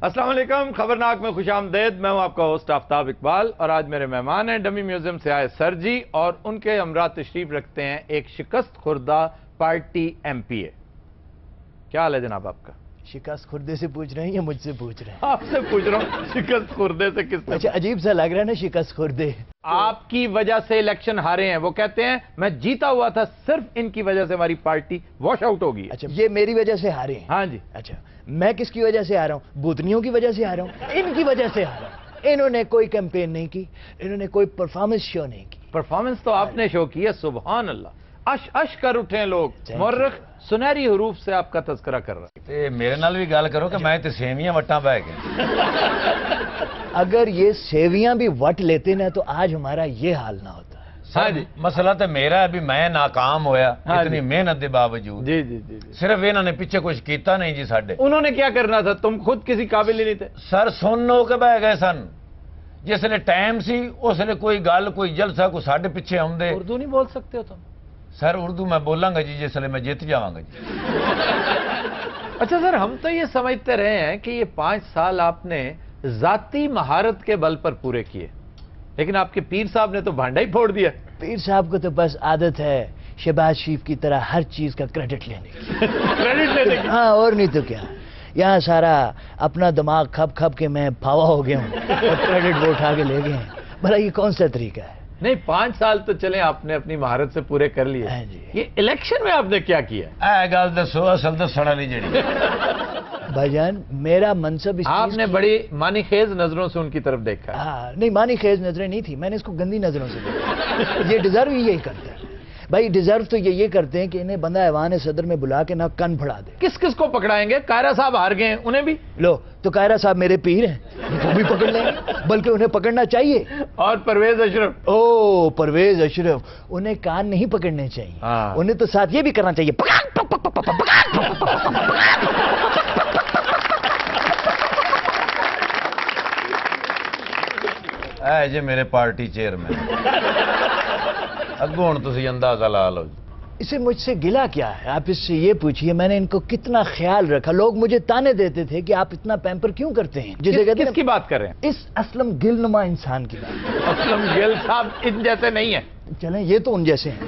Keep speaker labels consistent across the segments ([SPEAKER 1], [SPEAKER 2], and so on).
[SPEAKER 1] السلام علیکم، خبرناک میں خوش آمدید۔ میں ہوں آپ کا ہوسٹ آفتاب اقبال، اور آج میرے مہمان ہیں ڈمی میوزیم سے آئے سر جی، اور ان کے ہمراہ تشریف رکھتے ہیں ایک شکست خوردہ پارٹی ایم پی اے۔ کیا حال ہے جناب آپ کا؟
[SPEAKER 2] شکست خوردے سے پوچھ رہے ہیں یا مجھ سے پوچھ رہے ہیں؟
[SPEAKER 1] آپ سے پوچھ رہا ہوں، شکست خوردے سے کس سے؟
[SPEAKER 2] اچھا، عجیب سا لگ رہا ہے نا شکست خوردے۔
[SPEAKER 1] آپ کی وجہ سے الیکشن ہارے ہیں، وہ کہتے ہیں میں جیتا ہوا تھا، صرف ان کی وجہ سے ہماری پارٹی واش آؤٹ ہوگی۔
[SPEAKER 2] اچھا، یہ میری وجہ سے ہارے ہیں؟
[SPEAKER 1] ہاں جی۔
[SPEAKER 2] اچھا، میں کس کی وجہ سے ہارا ہوں؟ بوتنیوں کی وجہ سے ہارا ہوں، ان کی وجہ سے ہارا ہوں۔ انہوں نے کوئی کیمپین نہیں کی، انہوں نے کوئی پرفارمنس شو نہیں کی۔
[SPEAKER 1] پرفارمنس تو آپ نے شو کی ہے، سبحان اللہ، اش کر اٹھے لوگ۔ مورخ سنہری حروف سے آپ کا تذکرہ کر رہا ہے۔
[SPEAKER 3] میرے نال بھی گل کرو کہ میں تے سیویاں وٹاں بہ گئے۔
[SPEAKER 2] اگر یہ سیویاں بھی وٹ لیتے نا تو آج ہمارا یہ حال نہ ہوتا۔
[SPEAKER 1] ہاں جی،
[SPEAKER 3] مسئلہ تو میرا ہے بھی میں ناکام ہویا اتنی محنت دے باوجود۔
[SPEAKER 1] جی جی جی،
[SPEAKER 3] صرف انہوں نے پیچھے کچھ کیتا نہیں جی ساڈے۔
[SPEAKER 1] انہوں نے کیا کرنا تھا؟ تم خود کسی قابل ہی نہیں تھے۔
[SPEAKER 3] سر سن ہو کے بہ گئے سن، جس نے ٹائم سی اس نے کوئی گل کوئی جلسہ کوئی ساڈے پیچھے آؤندے۔
[SPEAKER 1] اردو نہیں بول سکتے ہو تم؟
[SPEAKER 3] سر اردو میں بولاں گا جی جس میں جیت جاواں گا جی۔
[SPEAKER 1] اچھا سر، ہم تو یہ سمجھتے رہے ہیں کہ یہ 5 سال آپ نے ذاتی مہارت کے بل پر پورے کیے، لیکن آپ کے پیر صاحب نے تو بھانڈا ہی پھوڑ دیا۔
[SPEAKER 2] پیر صاحب کو تو بس عادت ہے شہباز شریف کی طرح ہر چیز کا کریڈٹ لینے کی۔
[SPEAKER 1] کریڈٹ لینے کی؟
[SPEAKER 2] ہاں، اور نہیں تو کیا۔ یہاں سارا اپنا دماغ کھپ کھپ کے میں پھاوا ہو گیا ہوں اور کریڈٹ وہ اٹھا کے لے گئے ہیں۔ بھلا یہ کون سا طریقہ ہے؟
[SPEAKER 1] نہیں، 5 سال تو چلیں آپ نے اپنی مہارت سے پورے کر لیے۔
[SPEAKER 2] ہاں جی۔
[SPEAKER 1] یہ الیکشن میں آپ نے کیا کیا؟
[SPEAKER 3] اے گل دسو اصل دسن والی جڑی۔
[SPEAKER 2] بھائی جان، میرا منصب اس
[SPEAKER 1] آپ
[SPEAKER 2] چیز
[SPEAKER 1] نے
[SPEAKER 2] کی-
[SPEAKER 1] بڑی مانی خیز نظروں سے ان کی طرف دیکھا ہے۔
[SPEAKER 2] ہاں، نہیں، مانی خیز نظریں نہیں تھی، میں نے اس کو گندی نظروں سے دیکھا۔ یہ ڈیزرو ہی یہی کرتا ہے بھائی، ڈیزرو تو یہ کرتے ہیں کہ انہیں بندہ ایوان صدر میں بلا کے نہ کن پھڑا دے۔
[SPEAKER 1] کس کس کو پکڑائیں گے؟ قاہرہ صاحب ہار گئے ہیں، انہیں بھی؟
[SPEAKER 2] لو تو قاہرہ صاحب میرے پیر ہیں، وہ بھی پکڑ لیں گے، بلکہ انہیں پکڑنا چاہیے۔
[SPEAKER 1] اور پرویز اشرف؟
[SPEAKER 2] او پرویز اشرف، انہیں کان نہیں پکڑنے چاہیے،
[SPEAKER 1] ہاں۔
[SPEAKER 2] انہیں تو ساتھ یہ بھی کرنا چاہیے۔
[SPEAKER 3] اے جی میرے پارٹی چیئرمین، اگوں ہن تسی اندازہ لا لو جی۔
[SPEAKER 2] اسے مجھ سے گلا کیا ہے؟ آپ اس سے یہ پوچھئے میں نے ان کو کتنا خیال رکھا۔ لوگ مجھے تانے دیتے تھے کہ آپ اتنا پیمپر کیوں کرتے ہیں، جسے کہتے
[SPEAKER 1] کس
[SPEAKER 2] ہیں
[SPEAKER 1] کی بات کر رہے ہیں؟
[SPEAKER 2] اس اسلم گل نما انسان کی بات۔
[SPEAKER 1] اسلم گل صاحب ان جیسے نہیں ہیں،
[SPEAKER 2] چلیں، یہ تو ان جیسے ہیں،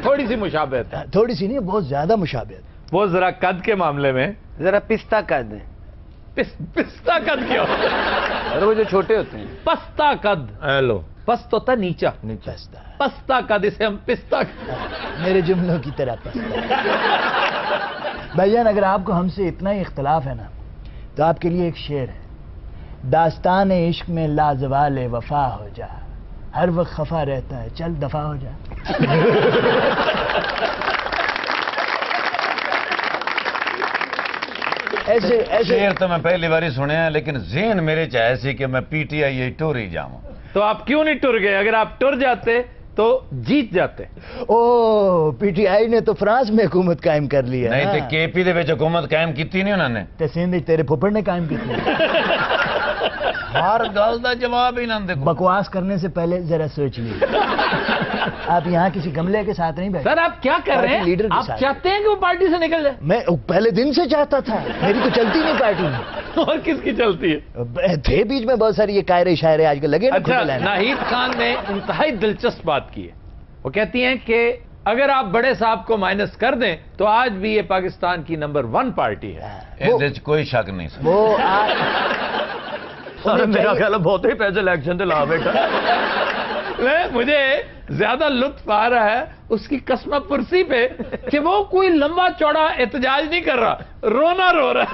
[SPEAKER 1] تھوڑی سی مشابہت ہے۔
[SPEAKER 2] تھوڑی سی نہیں، بہت زیادہ مشابہت۔
[SPEAKER 1] وہ ذرا قد کے معاملے میں
[SPEAKER 4] ذرا پستہ قد ہے،
[SPEAKER 1] پستہ قد کیا ہوتا ہے؟
[SPEAKER 4] وہ جو چھوٹے ہوتے ہیں۔
[SPEAKER 1] پستہ قد،
[SPEAKER 3] اے لو
[SPEAKER 1] پست ہوتا ہے نیچا،
[SPEAKER 2] پستہ،
[SPEAKER 1] پستہ قد، اسے ہم پستہ
[SPEAKER 2] میرے جملوں کی طرح پستہ۔ بھائی جان، اگر آپ کو ہم سے اتنا ہی اختلاف ہے نا تو آپ کے لیے ایک شعر ہے: داستان عشق میں لازوال وفا ہو جا، ہر وقت خفا رہتا ہے، چل دفع ہو جا۔ ایسے
[SPEAKER 3] شعر تو میں پہلی باری سنیا، لیکن ذہن میرے چاہے سی کہ میں پی ٹی آئی ٹوری جاؤں۔
[SPEAKER 1] تو آپ کیوں نہیں ٹر گئے؟ اگر آپ ٹر جاتے تو جیت جاتے۔
[SPEAKER 2] او پی ٹی آئی نے تو فرانس میں حکومت قائم کر لی ہے۔
[SPEAKER 3] نہیں تے کے پی دے وچ حکومت قائم کیتی نہیں انہوں نے۔
[SPEAKER 2] تے سندھ تیرے پھپڑ نے قائم کی تھی۔
[SPEAKER 3] ہر گل دا جواب ہی نہ دے۔
[SPEAKER 2] بکواس کرنے سے پہلے ذرا سوچ لیجیے۔ آپ یہاں کسی گملے کے ساتھ نہیں بیٹھے۔
[SPEAKER 1] سر آپ کیا کر رہے
[SPEAKER 2] پارٹی لیڈر
[SPEAKER 1] ہیں؟
[SPEAKER 2] کے
[SPEAKER 1] آپ
[SPEAKER 2] ساتھ۔
[SPEAKER 1] چاہتے ہیں کہ وہ پارٹی سے نکل جائے؟
[SPEAKER 2] میں پہلے دن سے چاہتا تھا، میری تو چلتی نہیں پارٹی میں۔
[SPEAKER 1] اور کس کی چلتی ہے؟
[SPEAKER 2] تھے بیچ میں بہت ساری یہ قائرے شاعرے آج کل لگے نا
[SPEAKER 1] اچھا،
[SPEAKER 2] کھوٹے لینے۔
[SPEAKER 1] ناہید خان نے انتہائی دلچسپ بات کی ہے۔ وہ کہتی ہیں کہ اگر آپ بڑے صاحب کو مائنس کر دیں تو آج بھی یہ پاکستان کی نمبر 1 پارٹی ہے۔
[SPEAKER 3] اس وچ کوئی شک نہیں سر۔
[SPEAKER 2] وہ
[SPEAKER 1] میرا خیال ہے بہت ہی پیسے الیکشن تے لا بیٹھا۔ مجھے زیادہ لطف آ رہا ہے اس کی قسمہ پرسی پہ کہ وہ کوئی لمبا چوڑا احتجاج نہیں کر رہا، رونا رو رہا۔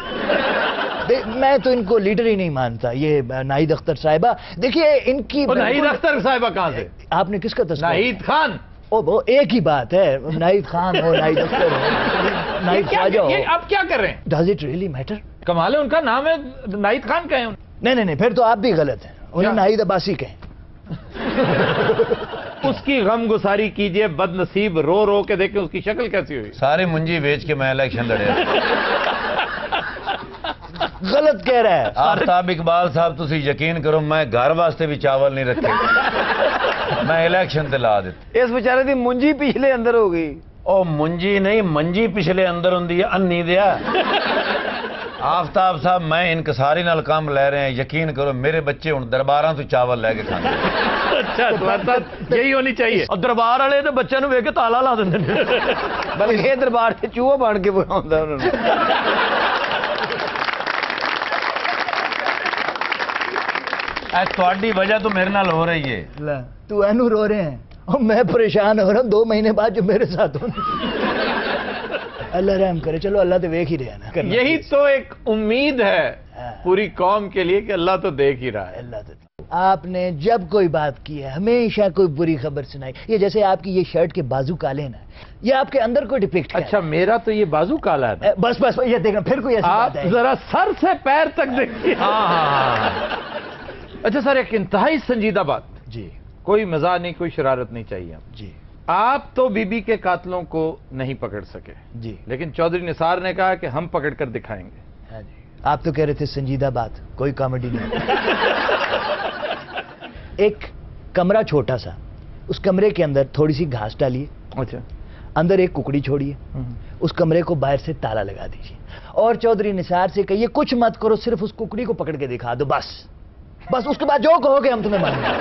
[SPEAKER 2] میں تو ان کو لیڈر ہی نہیں مانتا۔ یہ ناہید اختر صاحبہ، دیکھیے ان کی
[SPEAKER 1] ناہید اختر صاحبہ کہاں سے؟
[SPEAKER 2] آپ نے کس کا تذکرہ؟
[SPEAKER 1] ناہید خان۔
[SPEAKER 2] وہ ایک ہی بات ہے، ناہید خان ہو، ناہید اختر ہو، ناہید خواجہ ہو۔
[SPEAKER 1] یہ آپ کیا کر رہے ہیں؟
[SPEAKER 2] Does it really matter?
[SPEAKER 1] کمال ہے، ان کا نام ہے ناہید خان کہیں؟
[SPEAKER 2] نہیں، پھر تو آپ بھی غلط ہیں، انہیں ناہید عباسی کہیں۔
[SPEAKER 1] اس کی غم گساری کیجئے، بد نصیب، رو رو کے دیکھیں اس کی شکل کیسی ہوئی۔
[SPEAKER 3] ساری منجی بیچ کے میں الیکشن لڑیا۔
[SPEAKER 2] غلط کہہ رہا ہے
[SPEAKER 3] آفتاب اقبال صاحب، تسی یقین کرو میں گھر واسطے بھی چاول نہیں رکھے، میں الیکشن تے لا دیتے۔
[SPEAKER 4] اس بیچارے دی منجی پچھلے اندر ہو گئی۔
[SPEAKER 3] او منجی نہیں، منجی پچھلے اندر ہوندی ہے، انی دیا۔ آفتاب صاحب میں انکساری نال کام لے رہے ہیں, یقین کرو میرے بچے ہوں درباراں تو چاول لے کے کھانے.
[SPEAKER 1] اچھا تمہارے ساتھ یہی ہونی چاہیے.
[SPEAKER 4] اور دربار والے تو بچے ویک کے تالا لا دیں, بلکہ یہ دربار سے چوہا بن کے بنا انہوں نے.
[SPEAKER 3] تھوڑی وجہ تو میرے نال ہو رہی ہے.
[SPEAKER 2] تو اینو رو رہے ہیں اور میں پریشان ہو رہا ہوں 2 مہینے بعد جو میرے ساتھ ہونے. اللہ رحم کرے. چلو اللہ تو دیکھ ہی رہا نا.
[SPEAKER 1] یہی تو ایک امید ہے پوری قوم کے لیے کہ اللہ تو دیکھ ہی رہا ہے.
[SPEAKER 2] اللہ تو آپ نے جب کوئی بات کی ہے ہمیشہ کوئی بری خبر سنائی. یہ جیسے آپ کی یہ شرٹ کے بازو کالے نا, یہ آپ کے اندر کوئی ڈپکٹ ہے.
[SPEAKER 1] اچھا میرا تو یہ بازو کالا ہے.
[SPEAKER 2] بس بس یہ دیکھنا پھر کوئی ایسی
[SPEAKER 1] آپ
[SPEAKER 2] بات ہے.
[SPEAKER 1] ذرا سر سے پیر تک دیکھیے. اچھا سر ایک انتہائی سنجیدہ بات.
[SPEAKER 2] جی
[SPEAKER 1] کوئی مزاح نہیں, کوئی شرارت نہیں چاہیے.
[SPEAKER 2] جی
[SPEAKER 1] آپ تو بی بی کے قاتلوں کو نہیں پکڑ سکے,
[SPEAKER 2] جی
[SPEAKER 1] لیکن چودھری نثار نے کہا کہ ہم پکڑ کر دکھائیں گے.
[SPEAKER 2] ہاں جی. آپ تو کہہ رہے تھے سنجیدہ بات, کوئی کامیڈی نہیں. ایک کمرہ چھوٹا سا, اس کمرے کے اندر تھوڑی سی گھاس ڈالیے,
[SPEAKER 1] اچھا
[SPEAKER 2] اندر ایک ککڑی چھوڑیے, اس کمرے کو باہر سے تالا لگا دیجیے اور چودھری نثار سے کہیے کچھ مت کرو, صرف اس ککڑی کو پکڑ کے دکھا دو. بس بس اس کے بعد جو کہو گے ہم تمہیں مانیں گے.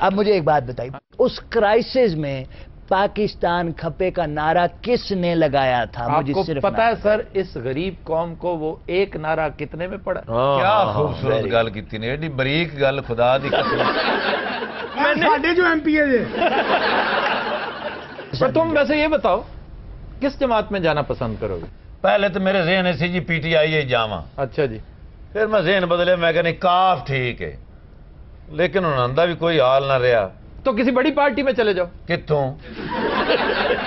[SPEAKER 2] اب مجھے ایک بات بتائیے, اس کرائسس میں پاکستان کھپے کا نعرہ کس نے لگایا تھا؟
[SPEAKER 1] آپ
[SPEAKER 2] مجھے
[SPEAKER 1] کو
[SPEAKER 2] صرف
[SPEAKER 1] پتا ہے سر اس غریب قوم کو وہ ایک نعرہ کتنے میں پڑا؟
[SPEAKER 3] کیا خوبصورت گل کی نے, ایڈی بریک گل خدا دی
[SPEAKER 5] ساڈے جو ایم پی ہے.
[SPEAKER 1] تم ویسے یہ بتاؤ کس جماعت میں جانا پسند کرو گے؟
[SPEAKER 3] پہلے تو میرے ذہن سے جی پی ٹی آئی ہے جاواں,
[SPEAKER 1] اچھا جی.
[SPEAKER 3] پھر میں ذہن بدلے, میں کہنے کاف ٹھیک ہے, لیکن انہوں دا بھی کوئی حال نہ رہا.
[SPEAKER 1] تو کسی بڑی پارٹی میں چلے جاؤ.
[SPEAKER 3] کتوں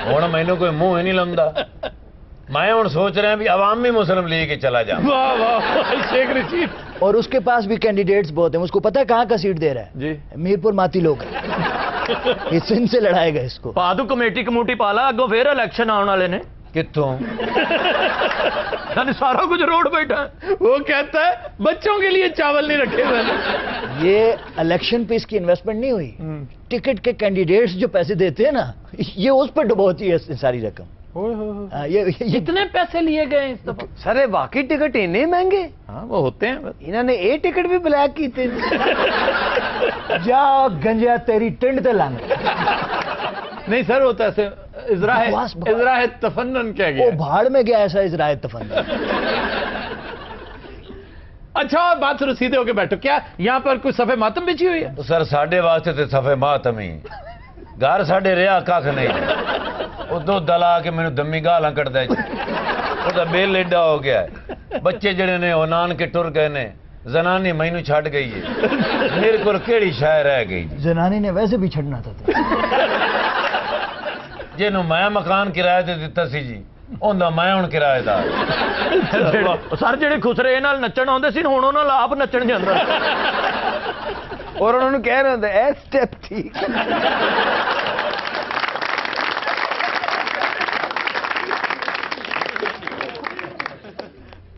[SPEAKER 3] ہوں مینو کوئی منہ ہی نہیں لمدا. میں ہوں سوچ رہا بھی عوامی مسلم لیگ کے چلا جا.
[SPEAKER 1] واہ واہ شیخ رشید.
[SPEAKER 2] اور اس کے پاس بھی کینڈیڈیٹس بہت ہیں, اس کو پتا ہے کہاں کا سیٹ دے رہا ہے؟
[SPEAKER 1] جی
[SPEAKER 2] میرپور ماتی لوگ یہ سندھ سے لڑائے گا اس کو.
[SPEAKER 4] پادو کمیٹی کموٹی پالا, اگوں پھر الیکشن آنے والے نے.
[SPEAKER 3] کتوں
[SPEAKER 4] یعنی سارا کچھ روڈ بیٹھا ہے.
[SPEAKER 1] وہ کہتا ہے بچوں کے لیے چاول نہیں رکھے ہوئے.
[SPEAKER 2] یہ الیکشن پہ اس کی انویسٹمنٹ نہیں ہوئی, ٹکٹ کے کینڈیڈیٹس جو پیسے دیتے ہیں نا, یہ اس پہ ڈبوتی ہے ساری رقم.
[SPEAKER 1] کتنے پیسے لیے گئے اس دفعہ؟
[SPEAKER 4] سر واقعی ٹکٹ اتنے مہنگے؟
[SPEAKER 1] ہاں وہ ہوتے ہیں.
[SPEAKER 4] انہوں نے یہ ٹکٹ بھی بلیک کیتے.
[SPEAKER 2] جا گنجا تیری ٹنڈ تے لانگ.
[SPEAKER 1] نہیں سر ہوتا ایسے ازراہ تفنن کیا گیا.
[SPEAKER 2] وہ بھاڑ میں گیا ایسا ازراہ تفنن.
[SPEAKER 1] اچھا بات سنو, سیدھے ہو کے بیٹھو. کیا یہاں پر کوئی صفحہ ماتم بچھی ہوئی ہے؟
[SPEAKER 3] سر ساڈے واسطے تے صفحے ماتم ہی, گھر ساڈے رہا کھ نہیں. وہ دو دلا کے مینوں دمی گالاں کٹدا ہے, وہ بل ایڈا ہو گیا ہے. بچے جڑے نے وہ نان کے ٹر گئے نے, زنانی مینوں چھڈ گئی ہے, میرے کول کیڑی شے رہ گئی؟
[SPEAKER 2] زنانی نے ویسے بھی چھڑنا تھا.
[SPEAKER 3] جنوں میں مکان کرایہ تے دتا سی جی, اوندا میں ہن کرایہ دار.
[SPEAKER 4] سر جڑے خسرے نال نچن آندے سی ہن انہاں نال آپ نچن جاندا,
[SPEAKER 5] اور انہوں نے کہہ رہا ہوندا اے سٹیپ ٹھیک.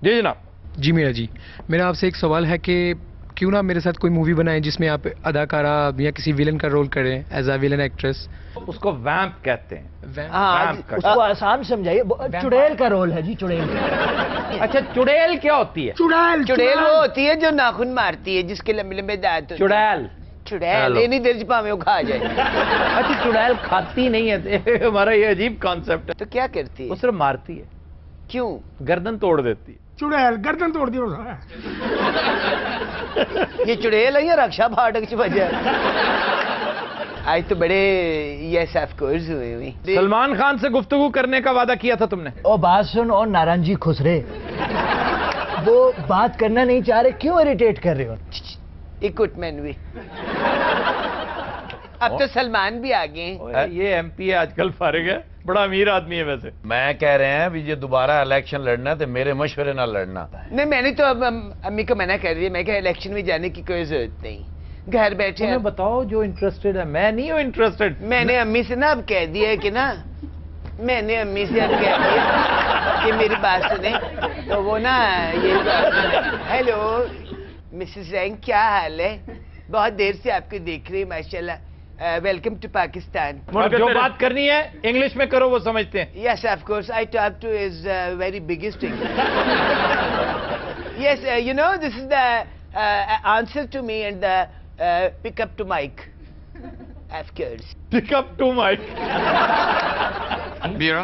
[SPEAKER 1] جی جناب.
[SPEAKER 6] جی میرا جی, میرا آپ سے ایک سوال ہے کہ کیوں نہ میرے ساتھ کوئی مووی بنائیں جس میں آپ اداکارہ یا کسی ویلن کا رول کریں ایز اے ویلن ایکٹریس.
[SPEAKER 1] اس کو ویمپ کہتے ہیں.
[SPEAKER 2] اس کو آسان سمجھائیے, چڑیل کا رول ہے جی, چڑیل.
[SPEAKER 1] اچھا چڑیل کیا ہوتی ہے؟
[SPEAKER 5] چڑیل
[SPEAKER 4] وہ ہوتی ہے جو ناخن مارتی ہے, جس کے لمبے لمبے دانت.
[SPEAKER 1] چڑیل
[SPEAKER 4] چڑیل نہیں دیر پاویں وہ کھا جائے.
[SPEAKER 1] اچھا چڑیل کھاتی نہیں ہے, ہمارا یہ عجیب کانسیپٹ ہے.
[SPEAKER 4] تو کیا کرتی ہے؟
[SPEAKER 1] وہ صرف مارتی ہے.
[SPEAKER 4] کیوں؟
[SPEAKER 1] گردن توڑ دیتی ہے.
[SPEAKER 5] چڑیل گردن توڑ دی.
[SPEAKER 4] یہ چڑیل ہے یا رکشا پھاٹک چ بجا؟ آج تو بڑے یس آف کورس ہوئے ہوئی.
[SPEAKER 1] سلمان خان سے گفتگو کرنے کا وعدہ کیا تھا تم نے.
[SPEAKER 2] او بات سن, اور نارائن جی خسرے وہ بات کرنا نہیں چاہ رہے, کیوں اریٹیٹ کر رہے ہو؟
[SPEAKER 4] اکوٹمنٹ بھی. اب تو سلمان بھی آ گئے.
[SPEAKER 1] یہ ایم پی ہے آج کل فارغ ہے, بڑا امیر آدمی ہے ویسے.
[SPEAKER 3] میں کہہ رہے ہیں بھی یہ دوبارہ الیکشن لڑنا ہے تو میرے مشورے نہ لڑنا.
[SPEAKER 4] نہیں میں نے تو اب امی کو منع کر دیا, میں کہ الیکشن میں جانے کی کوئی ضرورت نہیں, گھر بیٹھے.
[SPEAKER 1] تمہیں بتاؤ جو انٹرسٹڈ ہے, میں نہیں ہوں انٹرسٹڈ.
[SPEAKER 4] میں نے امی سے نا اب کہہ دیا ہے کہ نا, میں نے امی سے اب کہہ دیا کہ میری بات سنیں. تو وہ نا یہ ہیلو مسز رینک, کیا حال ہے؟ بہت دیر سے آپ کو دیکھ رہی, ماشاء اللہ. Welcome to Pakistan.
[SPEAKER 1] جو بات کرنی ہے انگلش میں کرو, وہ سمجھتے ہیں.
[SPEAKER 4] Yes of course, I talk to his very biggest. Yes, you know, this is the answer to me and the pick up to Mike. Of course.
[SPEAKER 1] Pick up to Mike.
[SPEAKER 7] Mira,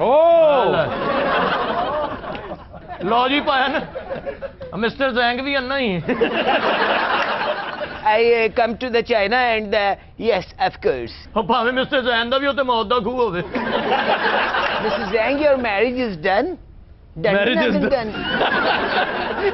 [SPEAKER 1] Oh!
[SPEAKER 3] ਲਓ ਜੀ ਭੈਣ mister Zhang ਵੀ ਅੰਨਾ ਹੀ
[SPEAKER 4] I come to the China and yes, of course.
[SPEAKER 3] ਭਾਵੇਂ mister ਜ਼ੈਨ ਦਾ ਵੀ ਉੱਤੇ ਮੌਤ ਦਾ ਖੂਹ ਹੋਵੇ
[SPEAKER 4] Mrs. Zhang, your marriage is done. Done
[SPEAKER 1] Marriage is
[SPEAKER 4] or
[SPEAKER 1] done.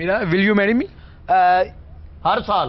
[SPEAKER 6] Mira, will you marry me?
[SPEAKER 3] ਹਰ ਸਾਲ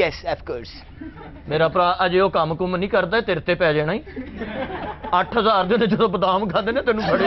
[SPEAKER 4] yes, of course.
[SPEAKER 3] ਮੇਰਾ ਭਰਾ ਅਜੇ ਉਹ ਕੰਮ ਕੁਮ ਨਹੀਂ ਕਰਦਾ ਤੇਰੇ ਤੇ ਪੈ ਜਾਣਾ ਹੀ 8000 ਦੇ ਨੇ ਜਦੋਂ ਬਦਾਮ ਖਾਂਦੇ ਨੇ ਤੈਨੂੰ ਫੜੇ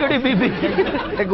[SPEAKER 3] ਕਿਹੜੀ ਬੀਬੀ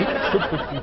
[SPEAKER 8] 125.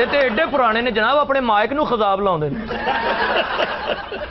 [SPEAKER 3] ਇਹ ਤੇ ਐਡੇ ਪੁਰਾਣੇ ਨੇ ਜਨਾਬ, ਆਪਣੇ ਮਾਈਕ ਨੂੰ ਖਜ਼ਾਬ ਲਾਉਂਦੇ ਨੇ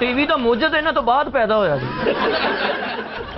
[SPEAKER 3] ਟੀਵੀ ਦਾ ਮੁੱਜਦ ਇਹਨਾਂ ਤੋਂ ਬਾਅਦ ਪੈਦਾ ਹੋਇਆ ਸੀ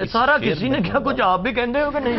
[SPEAKER 3] ਇਹ ਸਾਰਾ ਕਿਸੇ ਨੇ ਕਿਹਾ ਕੁਝ ਆਪ ਵੀ ਕਹਿੰਦੇ ਹੋ ਕਿ ਨਹੀਂ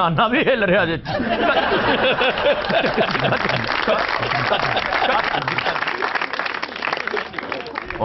[SPEAKER 3] ਨਾਨਾ ਵੀ ਹਿੱਲ ਰਿਹਾ ਜੇ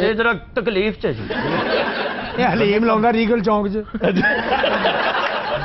[SPEAKER 3] ਇਹ ਜਰਾ ਤਕਲੀਫ ਚ ਜੀ
[SPEAKER 5] ਇਹ ਹਲੀਮ ਲਾਉਂਦਾ ਰੀਗਲ ਚੌਂਕ 'ਚ.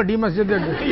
[SPEAKER 5] ਵੱਡੀ ਮਸਜਿਦ ਦੇ ਅੱਗੇ.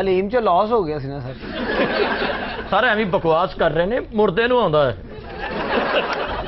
[SPEAKER 5] ਹਲੀਮ 'ਚ ਲਾਸ ਹੋ ਗਿਆ ਸੀ ਨਾ ਸਰ.
[SPEAKER 3] ਸਾਰੇ ਐਵੇਂ ਬਕਵਾਸ ਕਰ ਰਹੇ ਨੇ, ਮੁਰਦੇ ਨੂੰ ਆਉਂਦਾ ਹੈ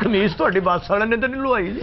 [SPEAKER 3] ਕਮੀਜ਼ ਤੁਹਾਡੀ ਬੱਸ ਵਾਲੇ ਨੇ ਤਾਂ ਨਹੀਂ ਲੁਆਈ ਜੀ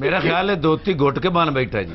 [SPEAKER 3] ਮੇਰਾ ਖਿਆਲ ਹੈ ਦੋਤੀ ਘੁੱਟ ਕੇ ਬਣ ਬੈਠਾ ਜੀ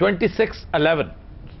[SPEAKER 1] 26/11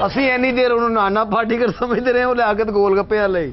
[SPEAKER 4] ਅਸੀਂ ਇੰਨੀ ਦੇਰ ਉਹਨੂੰ ਨਾਨਾ ਪਾਟੀਕਰ ਸਮਝਦੇ ਰਹੇ, ਉਹ ਲਿਆਕਤ ਗੋਲ ਗੱਪੇ ਵਾਲੇ।